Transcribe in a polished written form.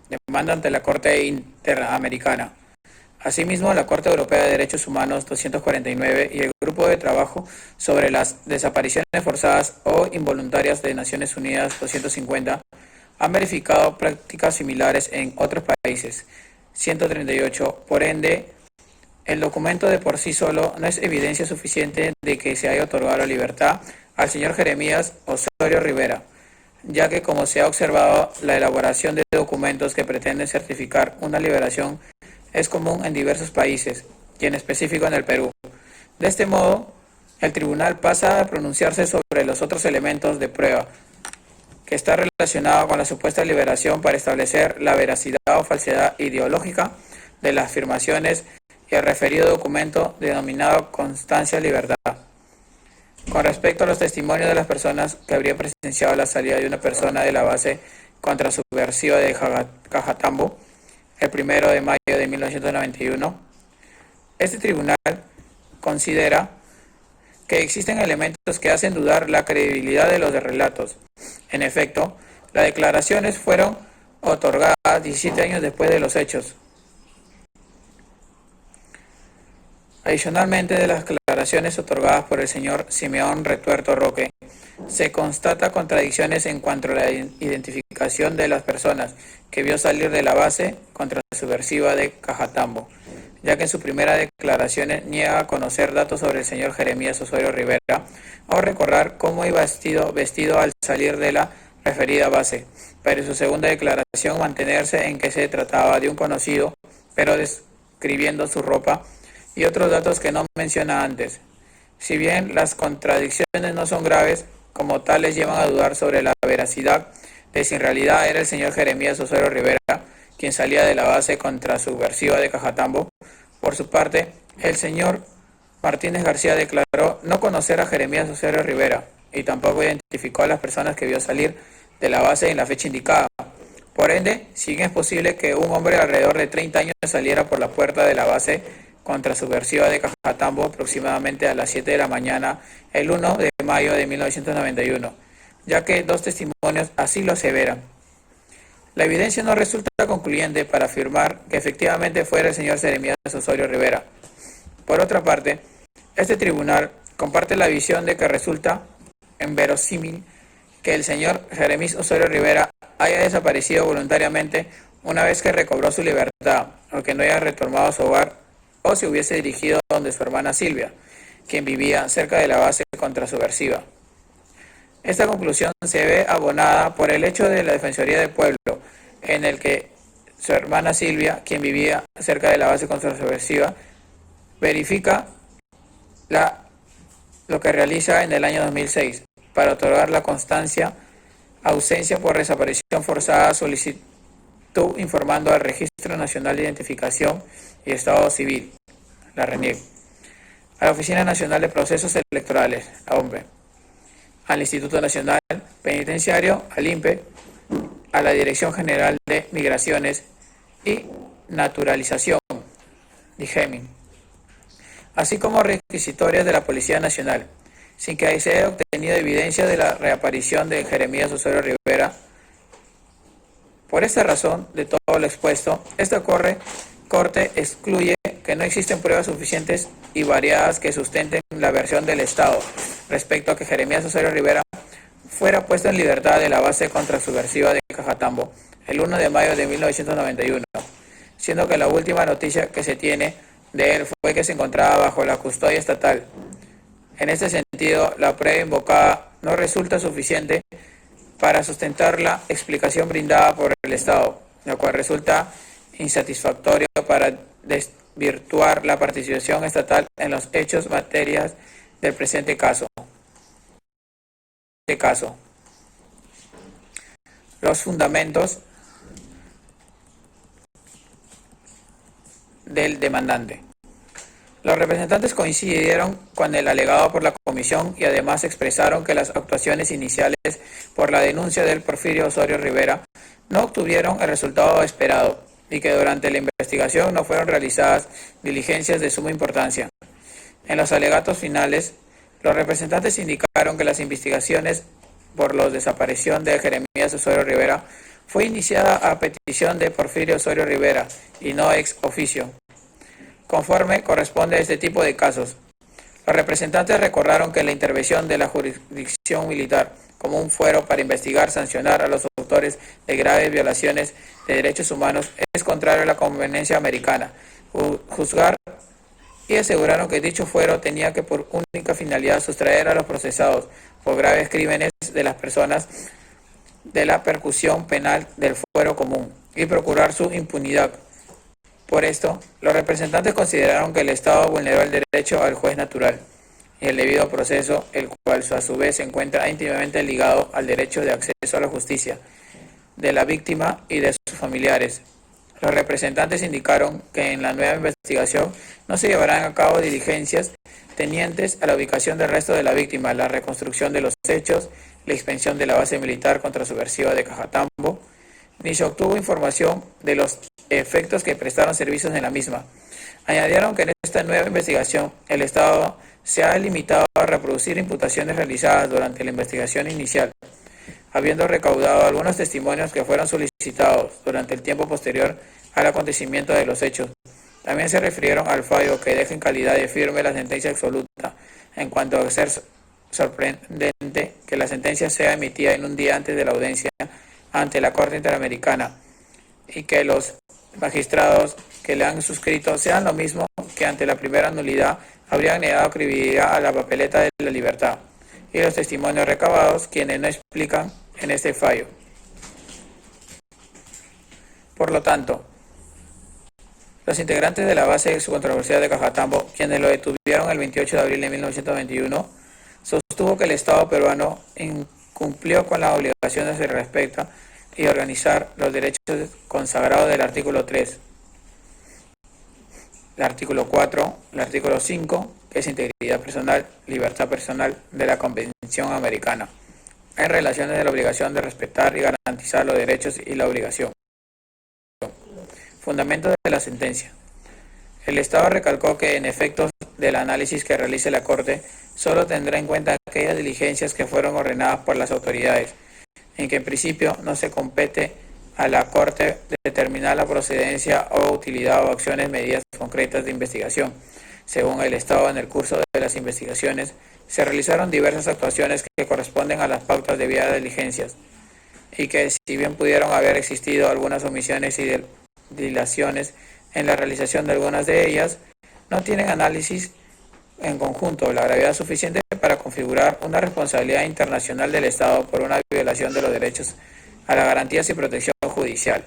demanda ante la Corte Interamericana. Asimismo, la Corte Europea de Derechos Humanos 249 y el Grupo de Trabajo sobre las Desapariciones Forzadas o Involuntarias de Naciones Unidas 250 han verificado prácticas similares en otros países. 138. Por ende, el documento de por sí solo no es evidencia suficiente de que se haya otorgado la libertad al señor Jeremías Osorio Rivera, ya que, como se ha observado, la elaboración de documentos que pretenden certificar una liberación es común en diversos países, y en específico en el Perú. De este modo, el tribunal pasa a pronunciarse sobre los otros elementos de prueba que está relacionado con la supuesta liberación para establecer la veracidad o falsedad ideológica de las afirmaciones y el referido documento denominado Constancia de Libertad. Con respecto a los testimonios de las personas que habrían presenciado la salida de una persona de la base contrasubversiva de Cajatambo, el 1 de mayo de 1991, este tribunal considera que existen elementos que hacen dudar la credibilidad de los relatos. En efecto, las declaraciones fueron otorgadas 17 años después de los hechos. Adicionalmente, de las declaraciones otorgadas por el señor Simeón Retuerto Roque, se constata contradicciones en cuanto a la identificación de las personas que vio salir de la base contrasubversiva de Cajatambo, ya que en su primera declaración niega a conocer datos sobre el señor Jeremías Osorio Rivera o recordar cómo iba vestido al salir de la referida base, pero en su segunda declaración mantenerse en que se trataba de un conocido, pero describiendo su ropa y otros datos que no menciona antes. Si bien las contradicciones no son graves, como tales llevan a dudar sobre la veracidad de si en realidad era el señor Jeremías Osorio Rivera quien salía de la base contrasubversiva de Cajatambo. Por su parte, el señor Martínez García declaró no conocer a Jeremías Osorio Rivera y tampoco identificó a las personas que vio salir de la base en la fecha indicada. Por ende, sí que es posible que un hombre de alrededor de 30 años saliera por la puerta de la base contrasubversiva de Cajatambo aproximadamente a las 7 de la mañana el 1 de mayo de 1991, ya que dos testimonios así lo aseveran. La evidencia no resulta concluyente para afirmar que efectivamente fuera el señor Jeremías Osorio Rivera. Por otra parte, este tribunal comparte la visión de que resulta inverosímil que el señor Jeremías Osorio Rivera haya desaparecido voluntariamente una vez que recobró su libertad, o que no haya retornado a su hogar o se hubiese dirigido donde su hermana Silvia, quien vivía cerca de la base contrasubversiva. Esta conclusión se ve abonada por el hecho de la Defensoría del Pueblo, en el que su hermana Silvia, quien vivía cerca de la base contrasubversiva, verifica lo que realiza en el año 2006 para otorgar la constancia ausencia por desaparición forzada solicitud informando al Registro Nacional de Identificación y Estado Civil, la RENIEC, a la Oficina Nacional de Procesos Electorales, la OMPE, al Instituto Nacional Penitenciario, al INPE, a la Dirección General de Migraciones y Naturalización, DIGEMIN, así como requisitorias de la Policía Nacional, sin que se haya obtenido evidencia de la reaparición de Jeremías Osorio Rivera. Por esta razón, de todo lo expuesto, esta Corte excluye que no existen pruebas suficientes y variadas que sustenten la versión del Estado respecto a que Jeremías Osorio Rivera fuera puesto en libertad de la base contrasubversiva de Cajatambo el 1 de mayo de 1991, siendo que la última noticia que se tiene de él fue que se encontraba bajo la custodia estatal. En este sentido, la prueba invocada no resulta suficiente para sustentar la explicación brindada por el Estado, lo cual resulta insatisfactorio para desvirtuar la participación estatal en los hechos materias del presente caso. Los fundamentos del demandante. Los representantes coincidieron con el alegado por la comisión y además expresaron que las actuaciones iniciales por la denuncia del Porfirio Osorio Rivera no obtuvieron el resultado esperado y que durante la investigación no fueron realizadas diligencias de suma importancia. En los alegatos finales, los representantes indicaron que las investigaciones por la desaparición de Jeremías Osorio Rivera fue iniciada a petición de Porfirio Osorio Rivera y no ex oficio, conforme corresponde a este tipo de casos. Los representantes recordaron que la intervención de la jurisdicción militar como un fuero para investigar, sancionar a los autores de graves violaciones de derechos humanos es contrario a la Convención Americana. Juzgar y aseguraron que dicho fuero tenía que por única finalidad sustraer a los procesados por graves crímenes de las personas de la percusión penal del fuero común y procurar su impunidad. Por esto, los representantes consideraron que el Estado vulneró el derecho al juez natural y el debido proceso, el cual a su vez se encuentra íntimamente ligado al derecho de acceso a la justicia de la víctima y de sus familiares. Los representantes indicaron que en la nueva investigación no se llevarán a cabo diligencias tenientes a la ubicación del resto de la víctima, la reconstrucción de los hechos, la expansión de la base militar contrasubversiva de Cajatambo, ni se obtuvo información de los efectos que prestaron servicios en la misma. Añadieron que en esta nueva investigación el Estado se ha limitado a reproducir imputaciones realizadas durante la investigación inicial, habiendo recaudado algunos testimonios que fueron solicitados durante el tiempo posterior al acontecimiento de los hechos. También se refirieron al fallo que deja en calidad de firme la sentencia absoluta, en cuanto a ser sorprendente que la sentencia sea emitida en un día antes de la audiencia ante la Corte Interamericana y que los magistrados que le han suscrito sean lo mismo que ante la primera nulidad habrían negado credibilidad a la papeleta de la libertad, y los testimonios recabados quienes no explican en este fallo. Por lo tanto, los integrantes de la base controversial de Cajatambo, quienes lo detuvieron el 28 de abril de 1921, sostuvo que el Estado peruano incumplió con las obligaciones de respeto y organizar los derechos consagrados del artículo 3, el artículo 4, el artículo 5, que es integridad personal, libertad personal de la Convención Americana, en relaciones de la obligación de respetar y garantizar los derechos y la obligación. Fundamentos de la sentencia. El Estado recalcó que en efectos del análisis que realice la Corte, solo tendrá en cuenta aquellas diligencias que fueron ordenadas por las autoridades, en que en principio no se compete a la Corte determinar la procedencia o utilidad o acciones medidas concretas de investigación. Según el Estado, en el curso de las investigaciones, se realizaron diversas actuaciones que corresponden a las pautas de vía de diligencias, y que si bien pudieron haber existido algunas omisiones y dilaciones en la realización de algunas de ellas, no tienen análisis en conjunto la gravedad suficiente para configurar una responsabilidad internacional del Estado por una violación de los derechos a las garantías y protección judicial.